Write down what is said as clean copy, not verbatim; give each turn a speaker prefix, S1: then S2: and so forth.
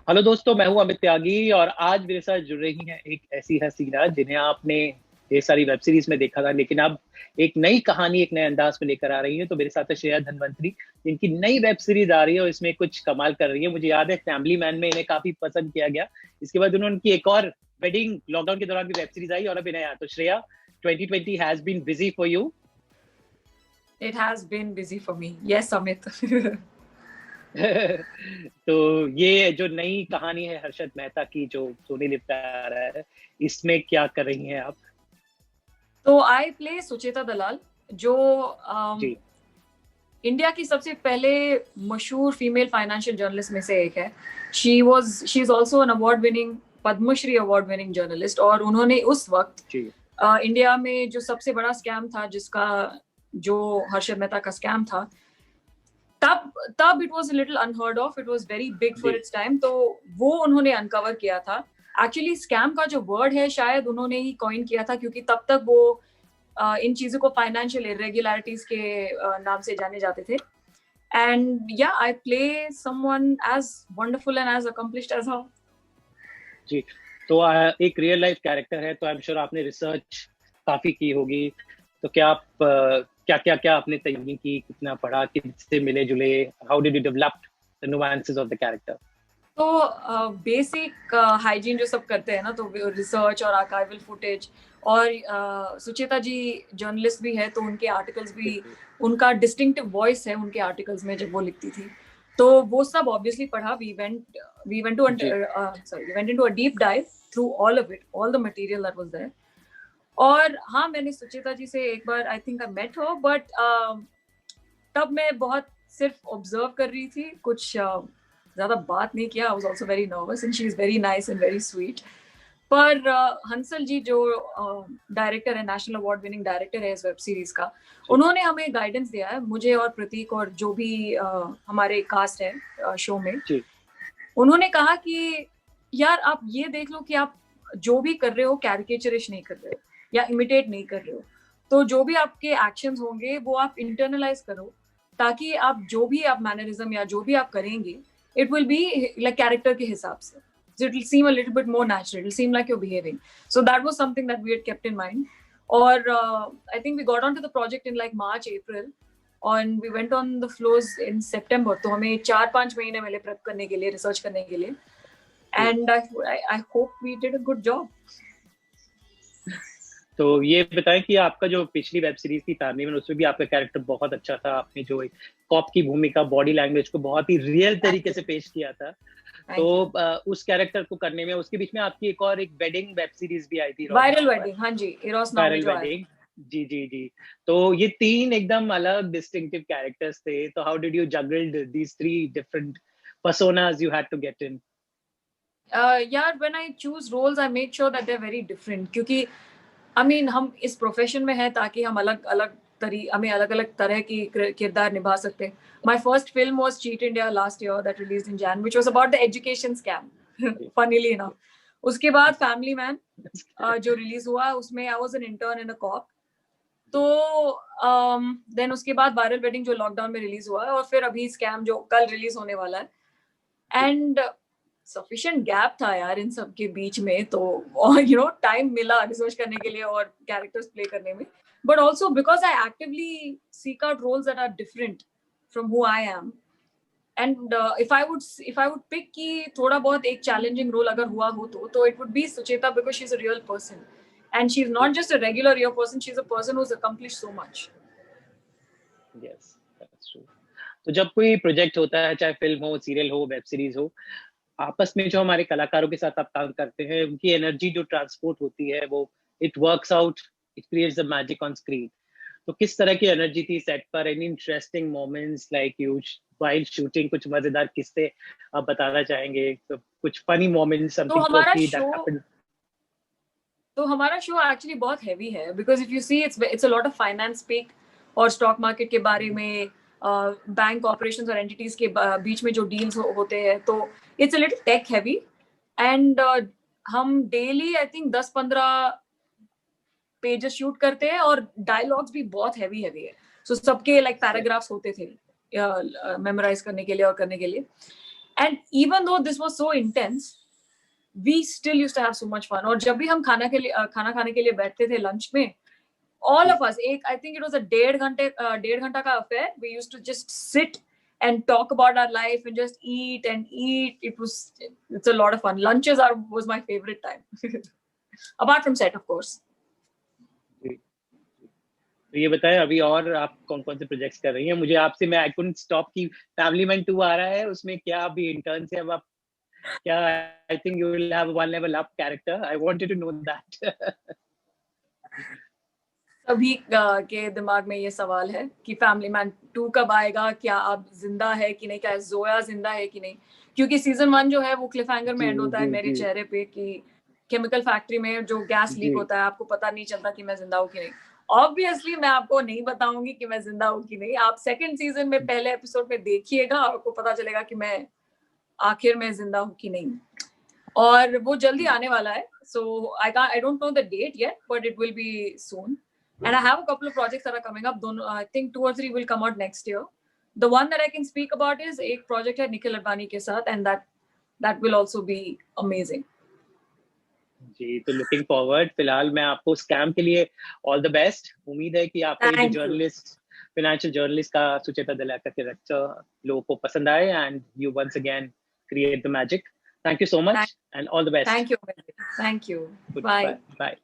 S1: Hello दोस्तों, मैं हूं अमित त्यागी और आज मेरे साथ जुड़ रही हैं एक ऐसी हसीना जिन्हें आपने ढेर सारी वेब सीरीज में देखा था, लेकिन अब एक नई कहानी एक नए अंदाज में लेकर आ रही है। तो मेरे साथ है श्रेया धनवंतरी, जिनकी नई वेब सीरीज आ रही है और इसमें कुछ कमाल कर रही है। मुझे याद है फैमिली मैन में इन्हें काफी पसंद किया गया। इसके बाद उन्होंने उनकी एक और वेडिंग लॉकडाउन के दौरान भी वेब सीरीज आई और अब इन्हें आया। तो Shreya, 2020 has been busy for you?
S2: It has been busy for me. Yes, Amit.
S1: तो ये जो नई कहानी है हर्षद मेहता की, जो सोनी लिव पे आ रहा है, इसमें क्या कर रही हैं आप?
S2: तो आई प्ले सुचेता दलाल, जो
S1: जी।
S2: इंडिया की सबसे पहले मशहूर फीमेल फाइनेंशियल जर्नलिस्ट में से एक है। She is also an award winning, Padma Shri award winning journalist. और उन्होंने उस वक्त
S1: जी।
S2: इंडिया में जो सबसे बड़ा स्कैम था, जिसका जो हर्षद मेहता का स्कैम था, तब तब it was a little unheard of, it was very big for
S1: जी।
S2: It's time. तो वो उन्होंने अनकवर किया था। एक्चुअली स्कैम का जो वर्ड है शायद उन्होंने ही कॉइन किया था, क्योंकि तब तक वो इन चीजों को फाइनेंशियल इरेगुलरिटीज के नाम से जाने जाते थे। एंड या I play someone as wonderful and as accomplished as her.
S1: जी। तो एक रियल लाइफ कैरेक्टर है, तो आई एम श्योर आपने रिसर्च काफी की होगी। तो क्या आप क्या क्या क्या आपने तैयारी की, कितना पढ़ा, किससे मिले जुले? How did you develop the nuances of the character?
S2: तो बेसिक हाइजीन जो सब करते हैं ना, तो रिसर्च और आर्काइवल फुटेज। और सुचेता जी जर्नलिस्ट भी है, तो उनके आर्टिकल्स भी, उनका डिस्टिंक्टिव वॉइस है उनके आर्टिकल्स में जब वो लिखती थी। तो वो सब ऑब्वियसली पढ़ा। We went into a deep dive through all of it, all the material that was there. और हाँ, मैंने सुचेता जी से एक बार I think I met her, but तब मैं बहुत सिर्फ ऑब्जर्व कर रही थी, कुछ ज्यादा बात नहीं किया। I was also very nervous and she is very nice and very sweet. पर हंसल जी जो डायरेक्टर है, नेशनल अवार्ड विनिंग डायरेक्टर है इस वेब सीरीज का, उन्होंने हमें गाइडेंस दिया है, मुझे और प्रतीक और जो भी हमारे कास्ट है शो में।
S1: जी।
S2: उन्होंने कहा कि यार आप ये देख लो कि आप जो भी कर रहे हो कैरिकेचरिश नहीं कर रहे हो या इमिटेट नहीं कर रहे हो। तो जो भी आपके एक्शंस होंगे वो आप इंटरनलाइज करो, ताकि आप जो भी आप मैनरिज्म या जो भी आप करेंगे, it will be like character के हिसाब से। So it will seem a little bit more natural. It will seem like you're behaving. So that was something that we had kept in mind. Or I think we got onto the project in like March, April, and we went on the floors in September. तो हमें 4-5 महीने मिले prep करने के लिए, research करने के लिए। And I hope we did a good job.
S1: तो ये बताएं कि आपका जो पिछली वेब सीरीज थी फैमिली में, उसमें भी आपका कैरेक्टर बहुत अच्छा था। आपने जो एक कॉप की भूमिका, बॉडी लैंग्वेज को बहुत ही रियल तरीके से पेश किया था। तो उस कैरेक्टर को करने में, उसके बीच में आपकी एक वेडिंग वेब सीरीज भी आई थी,
S2: वायरल वेडिंग। हाँ जी, इरोस नाउ में
S1: वायरल
S2: जो आया।
S1: वेडिंग। जी जी जी। तो ये तीन एकदम अलग डिस्टिंक्टिव कैरेक्टर्स थे। तो how did you juggled these three different personas you had to get in?
S2: यार, when I choose roles I make sure that they are very different, क्योंकि आई मीन हम इस प्रोफेशन में हैं ताकि हम हमें अलग अलग तरह की किरदार निभा सकते हैं। My first film was cheat India last year, that release in Jain, which was about the education scam, funnily enough. उसके बाद फैमिली मैन जो रिलीज हुआ, उसमें I was an intern in a cop. तो देन उसके बाद वायरल वेडिंग जो lockdown में रिलीज हुआ है, और फिर अभी स्कैम जो कल रिलीज होने वाला है। एंड सफिशिएंट गैप था यार इन सब के बीच में, तो टाइम मिला रिसर्च करने के लिए और कैरेक्टर्स प्ले करने में। But also because I actively seek out roles that are different from who I am. And if I would pick कि थोड़ा बहुत एक चैलेंजिंग रोल अगर हुआ हो, तो it would be Sucheta, because she is a real person and she is not just a regular real person, she is a person who is accomplished so much.
S1: Yes, that's true. तो जब कोई project होता है, चाहे film हो, serial हो, web series हो, आपस में जो हमारे कलाकारों के साथ आप काम करते हैं, उनकी एनर्जी जो ट्रांसपोर्ट होती है, वो it works out, it creates the magic on screen. तो किस तरह की एनर्जी थी सेट पर? Any interesting moments like you while shooting? कुछ मजेदार किस्से आप बताना चाहेंगे? तो कुछ फनी मोमेंट्स,
S2: तो
S1: समथिंग
S2: हमारा
S1: क्विक दैट
S2: शो
S1: हैपेंड?
S2: तो हमारा शो एक्चुअली बहुत हैवी है, because if you see it's a lot of finance speak और स्टॉक मार्केट के बारे में, बैंक ऑपरेशंस और एंटिटीज के बीच में जो डील्स होते हैं, तो it's a little tech heavy. And हम daily I think 10-15 pages shoot करते हैं, और डायलॉग्स भी बहुत हैवी हैवी है। सो सबके लाइक पैराग्राफ्स होते थे मेमोराइज करने के लिए और करने के लिए। And even though this was so intense, we still used to have so much fun. और जब भी हम खाना खाने के लिए बैठते थे lunch में, all of us, I think it was a 1.5 घंटा का affair. We used to just sit and talk about our life and just eat and eat. It's a lot of fun. Lunches was my favorite time. Apart from set, of course.
S1: तो ये बताएं अभी और आप कौन कौन से projects कर रही हैं? मुझे आपसे मैं आई कुडंट स्टॉप की फैमिली मैन 2 आ रहा है, उसमें क्या अभी इंटर्न से अब आप क्या, I think you will have one level up character, I wanted to know that.
S2: सभी के दिमाग में ये सवाल है कि फैमिली मैन 2 कब आएगा, क्या अब जिंदा है कि नहीं, क्या जोया जिंदा है कि नहीं, क्योंकि सीजन 1 जो है वो क्लिफ हैंगर में एंड होता है मेरे चेहरे पे कि केमिकल फैक्ट्री में जो गैस लीक होता है, आपको पता नहीं चलता कि मैं जिंदा हूँ कि नहीं. ऑब्वियसली मैं आपको नहीं बताऊंगी कि मैं जिंदा हूँ कि नहीं. आप सेकंड सीजन में पहले एपिसोड में देखिएगा, आपको पता चलेगा कि मैं आखिर में जिंदा हूँ कि नहीं. और वो जल्दी आने वाला है. So I don't know the date yet, but it will be soon. And I have a couple of projects that are coming up. I think 2 or 3 will come out next year. The one that I can speak about is एक project है Nikhil Advani के साथ, and that will also be amazing.
S1: जी, तो looking forward. फिलहाल मैं आपको scam के लिए ऑल द बेस्ट. उम्मीद है कि आपको ये जर्नलिस्ट, फाइनेंशियल जर्नलिस्ट का सुचेता दलाल का कैरेक्टर लोगों को पसंद आए, and you once again create the magic. Thank you so much and all the best.
S2: Thank you. Bye.
S1: Bye.